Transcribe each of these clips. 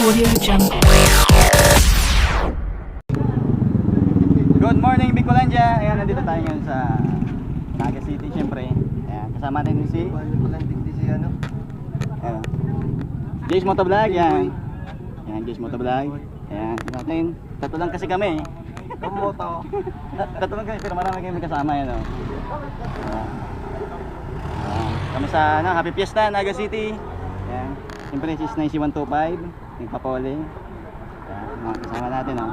Good morning Bicolandia. Ayan, nandito tayo ngayon sa Naga City syempre. Ayan, kasama natin si ano? Ayan. Jace Motovlog, yan. Ayan, Jace Motovlog. Ayan, natin. Tatlo lang kasi kami. Tatlo lang kami pero marami kami kasama yan, oh. Kami sa Happy Fiesta, Naga City. Ayan. Siyempre si 9C125, yung Papole. Ayan, mga kasama natin, oh.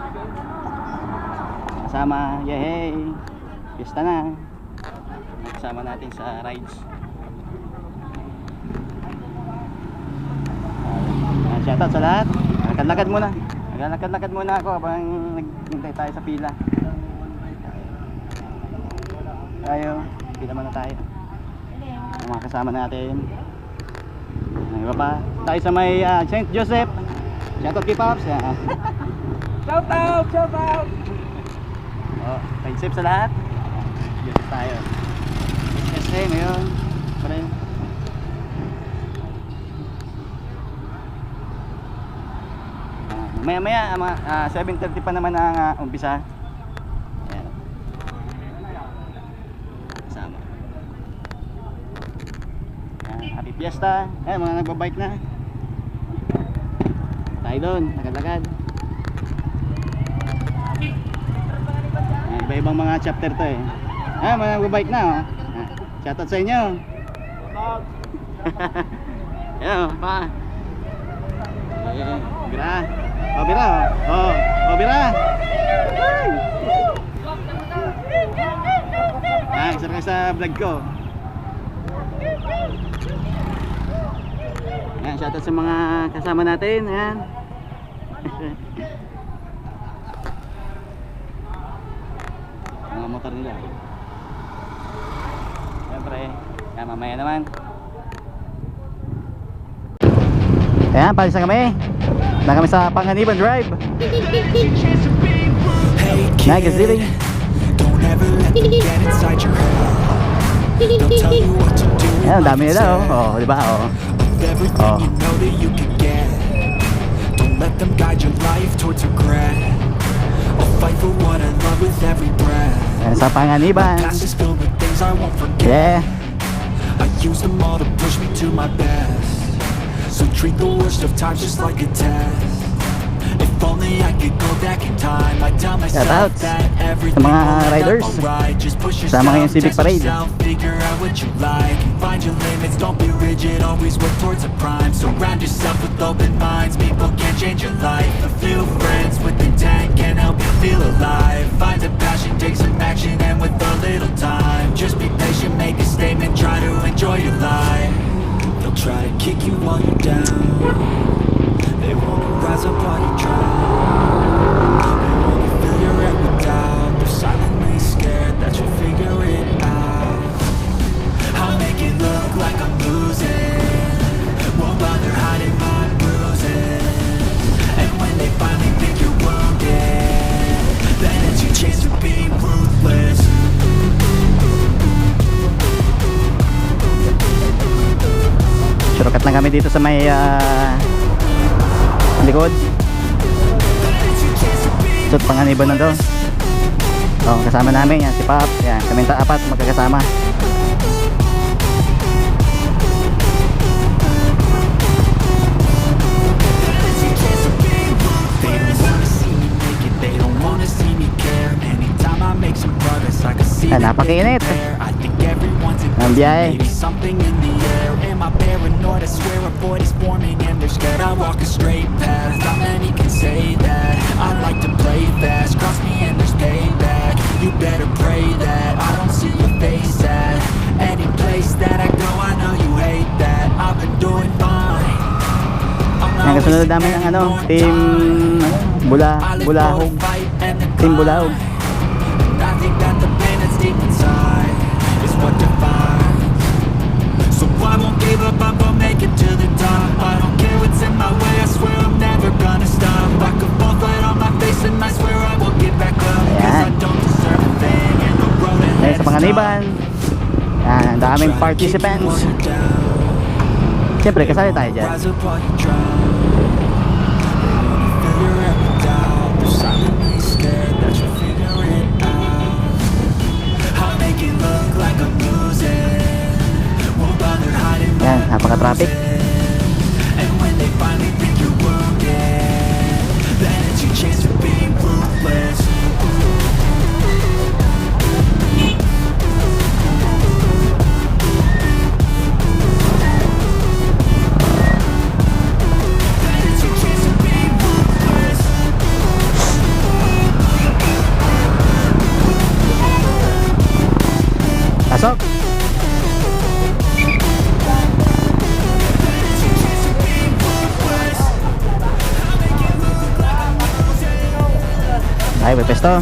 Kasama, yehey. Fiesta na. Kasama natin sa rides. Shoutout sa lahat. Lakad-lakad muna. Lakad-lakad muna ako habang naghintay tayo sa pila. Pila muna tayo. Ang mga kasama natin. Iba pa. Tayo sa may St. Joseph. Shoutout kay Pops. Shoutout! Shoutout! Ride safe sa lahat. Joseph tayo. Kasi ngayon. Maya 7:30 pa naman ang umpisa. Ayan. Kasama. Ayan, Happy Fiesta. Ayan, mga nagbabike na. Tayo doon, lakad-lakad. Iba-ibang mga chapter to eh. Ayan, mga nagbabike na, oh. Shoutout sa inyo. Ayan, pa. Bira. Oh, bira. Oh, bira. Isa kayo sa vlog ko. Ayan, shoutout sa mga kasama natin. Ayan. Mga motor nila. Siyempre, kaya mamaya naman. Ayan, palis na kami. Na kami sa Panganiban Drive. Naga City. Ayan, dami nila, oh. Diba, oh. Don't let them guide your life towards regret. I'll fight for what I love with every breath. Ayan, sa Panganiban. Yeah. I use them all to push me to my best. So treat the worst of times just like a test. If only I could go back in time, I'd tell myself that everything will end up alright. Just push yourself, Civic Parade. figure out what you like, and find your limits, don't be rigid, always work towards a prime. Surround yourself with open minds, people can change your life. A few friends with intent can help you feel alive. Find a passion, take some action, and with a little time, just be patient, make a statement, try to enjoy your life. They'll try to kick you while you're down. They wanna rise up while you drown. They wanna fill your head with doubt. They're silently scared that you'll figure it out. I'll make it look like I'm losing. Won't bother hiding my bruises. And when they finally think you're wounded, then it's your chance to be ruthless. Shortcut lang kami dito sa may likod. So Panganiban na doon. Oh, kasama namin yan si Pop. Yan, kami apat magkakasama. Napakainit ang biyahe. Paranoid, I swear a void is forming and they're scared I walk a straight path. Not many can say that. I like to play fast. Cross me and there's payback. You better pray that I don't see your face at any place that I go. I know you hate that. I've been doing fine. Ang kasunod namin ang team Bulahog. Team Bulahog. I think that the pain that's deep inside is what defines. So I won't give up, I'm gonna make it to the top. I don't care what's in my way, I swear I'm never gonna stop. I could fall flat on my face and I swear I won't get back up. Cause I don't deserve a thing and the road ahead is Panganiban. Yan, ang daming participants. Siyempre, kasali tayo dyan. Yan, napaka-traffic. And when they finally think you're wounded, then it's your chance to be ruthless. Pasok. Ay, may pesto.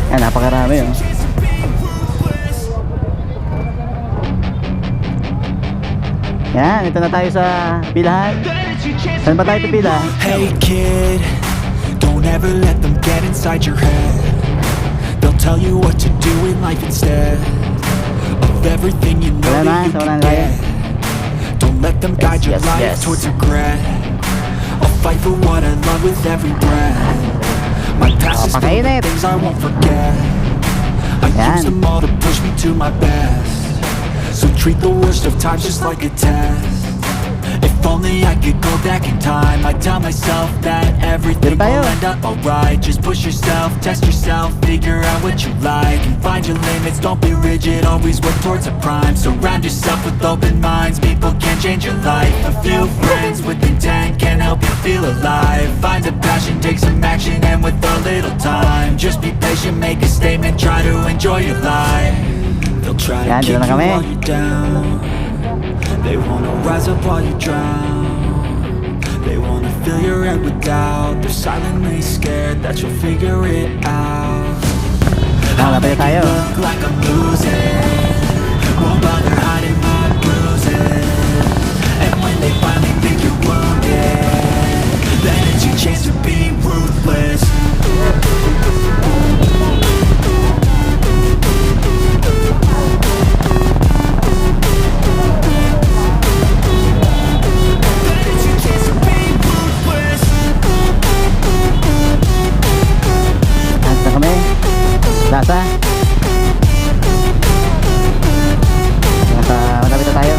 Yan, napakarami yun. Yan, ito na tayo sa pilahan. Saan ba tayo pipila? Hey kid, don't ever let them get inside your head. They'll tell you what to do in life instead of everything you know that you can get. Don't let them guide your life towards regret. I'll fight for what I love with every breath. My past is full of things I won't forget. I use them all to push me to my best. So treat the worst of times just like a test. If only I could go back in time, I'd tell myself that everything will end up alright. Just push yourself, test yourself, figure out what you like, and find your limits, don't be rigid, always work towards a prime. Surround yourself with open minds, people can change your life. A few friends with intent can help you feel alive. Find a passion, take some action, and with a little time, just be patient, make a statement, try to enjoy your life. They'll try to keep you while you're down. They wanna rise up while you drown. They wanna fill your head with doubt. They're silently scared that you'll figure it out. I'll make it look like I'm losing, won't bother hiding my bruises. And when they finally think you're wounded, then it's your chance to be ruthless. Lasa. Malapit na tayo.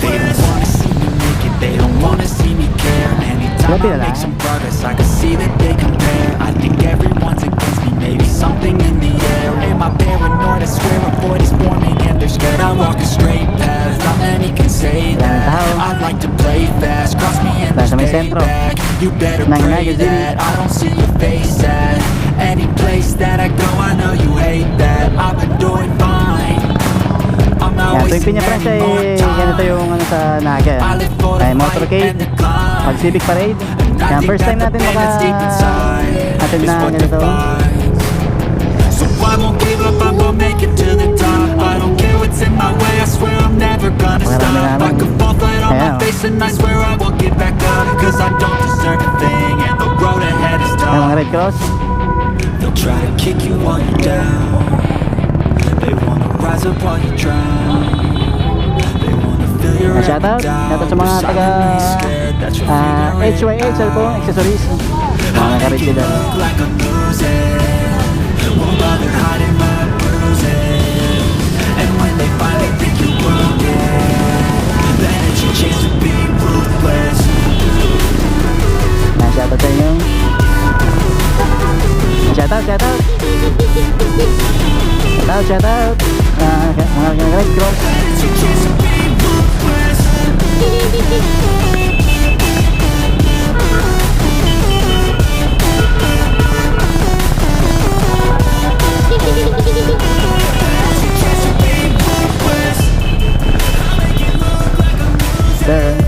They don't wanna see me make it, they don't wanna see me care. Anytime I make some progress, I can see that they compare. I think everyone's against me, maybe something in the air. Am I paranoid? I swear a void is forming and they're scared I walk a straight path. Not many can say that. I'd like to play fast, cross me and there's payback. You better pray that I don't see your face at any place that I go. I know you hate that. I've been doing fine. I'm not wasting any more time. Ganito yung ano sa Naga. Ay motorcade, mag Civic Parade. Yan, first time natin attend na ganito. So I won't give up, I will make it to the top. I don't care what's in my way, I swear I'm never gonna stop. I could fall flat on my face and I swear I will get back up. Cause I don't deserve a thing and the road ahead is tough. Mga Red Cross. They'll try to kick you while you're down. They wanna rise up while you drown. They wanna fill your head with doubt. Sa mga taga HYH cellphone accessories. Mga nakarit sila. Won't bother hiding my bruises. And when they finally think you're wounded, then it's your chance to be ruthless. Shoutout sa inyo. Shoutout. Shoutout. Mga Red Cross. It's your chance to be ruthless. There.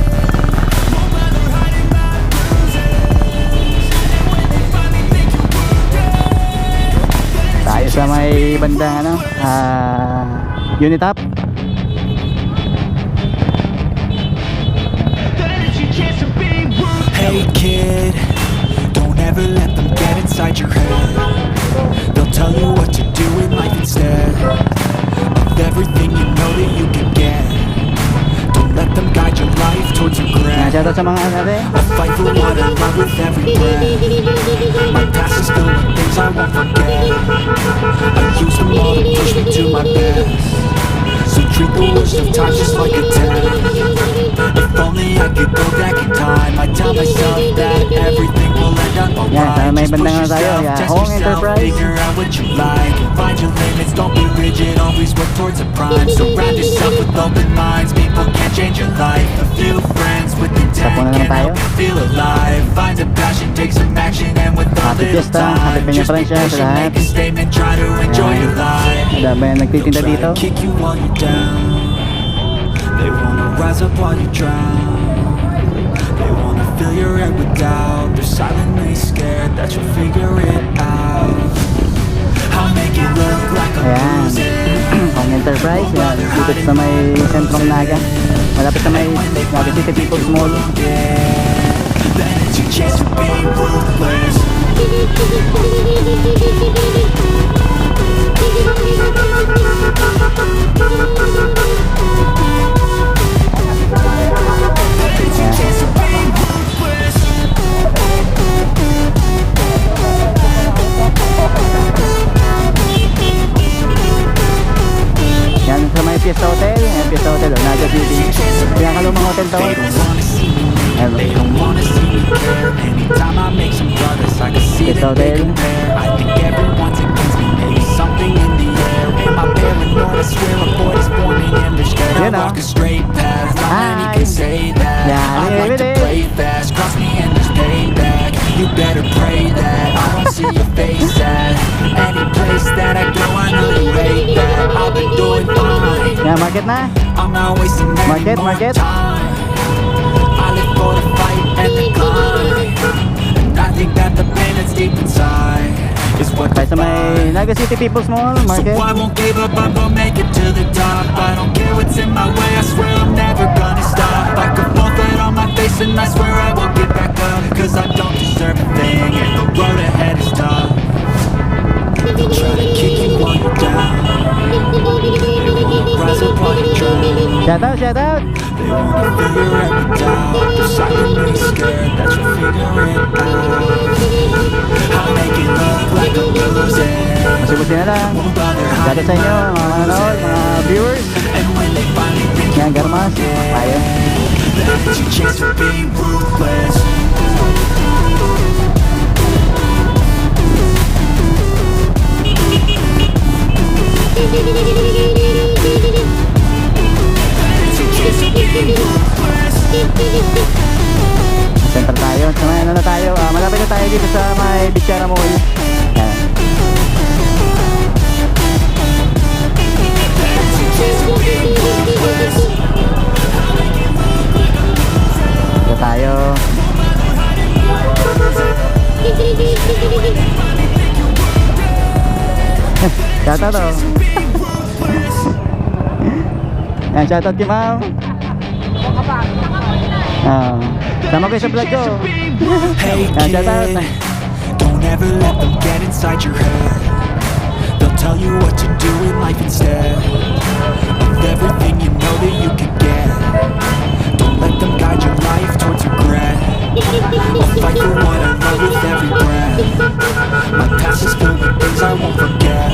Tayo sa may bandang ano, Unitop. Hey kid, don't ever let them get inside your head. They'll tell you what to do in life instead of everything you know that you can get. Don't let them guide your life towards regret. Shoutout sa mga natin. I fight for what I love with every breath. My past is filled with things I won't forget. I use them all to push me to my best. So treat the worst of times just like a test. If only I could go back in time, I'd tell myself that everything will end up alright. may Just bandang push ano tayo, yourself, test Hong yourself, Enterprise. figure out what you like. Find your limits, don't be rigid, always work towards a prime. Surround yourself with open minds, people can't change your life. A few friends with intent Tapo na lang can tayo. help you feel alive. Find a passion, take some action, and with a Happy little Fiesta, Happy time, just be Peña Francia sa patient, lahat. make a statement, try to enjoy your life. Ada ba yung nagtitinda They'll dito? try to kick you while you're down. They wanna rise up while you drown. They wanna fill your head with doubt. They're silently scared that you'll figure it out. I'll make it look like I'm Ayan. losing. Hong Enterprise. Yan. Dito sa may sentrong Naga. Malapit sa may Naga City People's Mall. Then it's your chance to be ruthless. It's your chance to be ruthless. Yan sa may Fiesta Hotel. Yan, Fiesta Hotel, Naga City. Pinakalumang hotel to. They don't wanna see me win, they don't wanna see me care. Anytime I make some progress, I can see that they compare. I think everyone's against me, maybe something in the air. Am I paranoid? I swear a voice forming and they're scared. I walk a straight path, not many can say that. I like to play fast, cross me and there's payback. You better pray that I don't see your face at any place that I go. I know you hate that. I've been doing fine. Yan, market na. I'm not wasting any more Market. time. I live for the fight and the climb. And I think that the pain that's deep inside is what Tayo sa may defines. Naga City People's Mall, market. So I won't give up, I'm gonna make it to the top. I don't care what's in my way, I swear I'm never gonna stop. I could fall flat on my face and I swear I won't get back up. Cause I don't deserve a thing and the road ahead is tough. They'll try to kick you while you're down. They wanna rise up while you drown. Shoutout, shoutout. They wanna fill your head with doubt. They're silently scared that you'll figure it out. I'll make it look like I'm losing. Masubusin na lang. Won't bother Shoutout hiding sa inyo, my mga manonood, mga viewers. And when they finally think Yan, you Garmas. Tayo. then it's your chance to be ruthless. It's your chance to be ruthless. Center tayo. Sa may ano na tayo. Malapit na tayo dito sa may Bichara Mall. Yan. It's your chance to be ruthless. Dito tayo. Shoutout to. Yan, shoutout kay ma'am. Sama ko sa vlog ko. Hey Yan, shoutout. kid, don't ever let them get inside your head. They'll tell you what to do in life instead of everything you know that you could get. Don't let them guide your life towards regret. I'll fight for what I love with every breath. My past is filled with things I won't forget.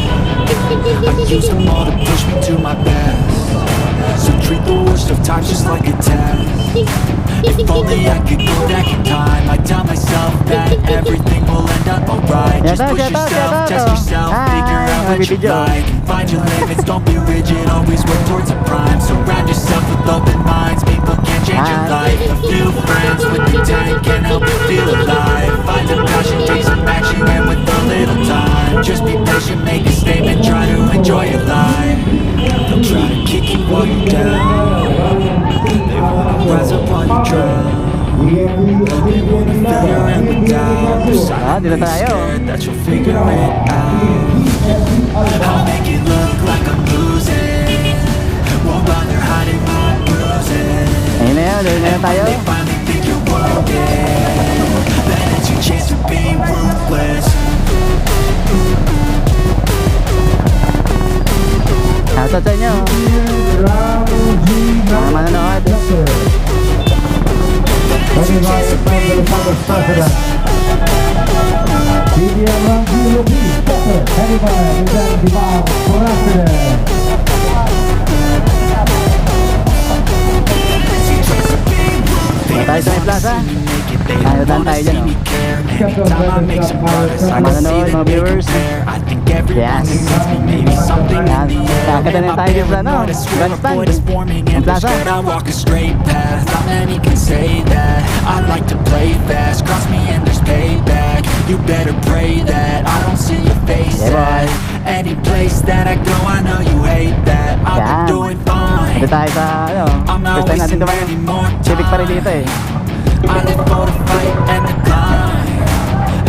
I use them all to push me to my best. So treat the worst of times just like a test. If only I could go back in time, I'd tell myself that everything will end up alright. Just push yourself, test yourself, figure out what you like. Find your limits, don't be rigid, always work towards a prime. Surround yourself with open minds, people can change your life. A few friends with intent can help you feel alive. Find a passion, take some action, and with a little time, just be patient, make a statement, try to enjoy your life. They'll try to kick you while you're down. They wanna rise up while you drown. They wanna fill your head with doubt. They're silently scared that you'll figure it out. I'll make it look like I'm losing. Won't bother hiding my bruises. Ayun na yun, ayun na yun tayo. They finally think you're wounded. Then it's your chance to be ruthless. Shoutout sa inyo. Mga manonood. Let you chase a beat ruthless. Tayo sa may plaza. Ayudan tayo dyan, oh. Mga manonood, mga viewers. Yes. Yan. Kakata na tayo dyan sa ano, bandstand. Ang plaza. I walk a straight path. Not many can say that. I like to play fast. Cross me and there's payback. You better pray that I don't see your face at any place that I go. I know you hate that. I've been doing fine. Ito tayo sa ano, first time natin dumayo. Civic Parade dito eh. I live for the fight and the climb,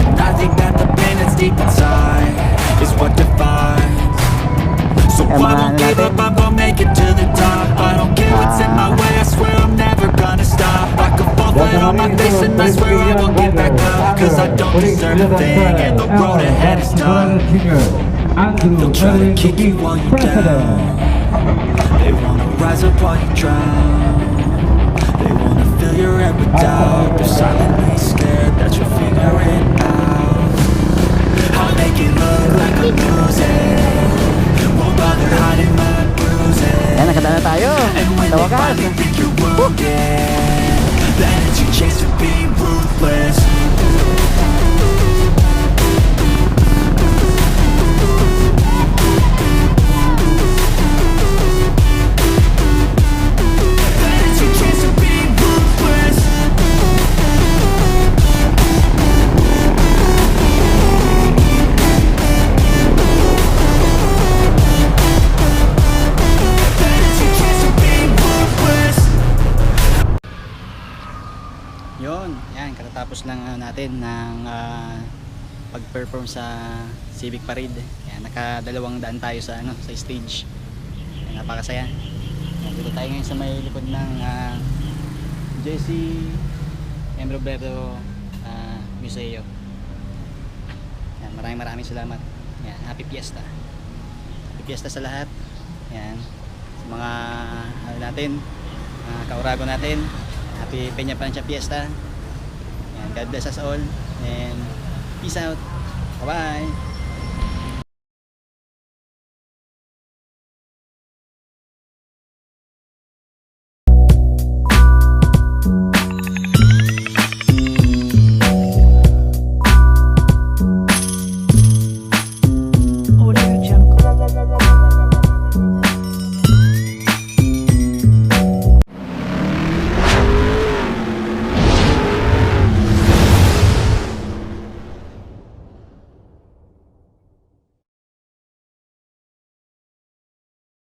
and I think that the pain that's deep inside is what defines. So I won't give up, I'm gonna make it to the top. I don't care what's in my way, I swear I'm never gonna stop. I could fall flat on my face and I swear I won't get back up, cause I don't deserve a thing and the road ahead is tough. They'll try to kick you while you're down. They wanna rise up while you drown. They wanna fill your head with doubt. They're silently scared that you'll figure it out. I'll make it look like I'm losing. Won't bother hiding my bruises. Ayan, nakita na tayo. And when Sa they wakas. finally think you're wounded, then it's your chance to be ruthless. Yun, yan, katatapos lang natin ng pag-perform sa Civic Parade. Yan, naka-200 tayo sa ano, sa stage. Yan, napakasaya. Yan, dito tayo ngayon sa may likod ng Jesse M. Roberto Museo. Yan, maraming salamat. Yan, happy fiesta. Happy fiesta sa lahat. Yan, sa mga ano natin, kauragon natin. Happy Peña Plancha Fiesta. And God bless us all. And peace out. Bye-bye.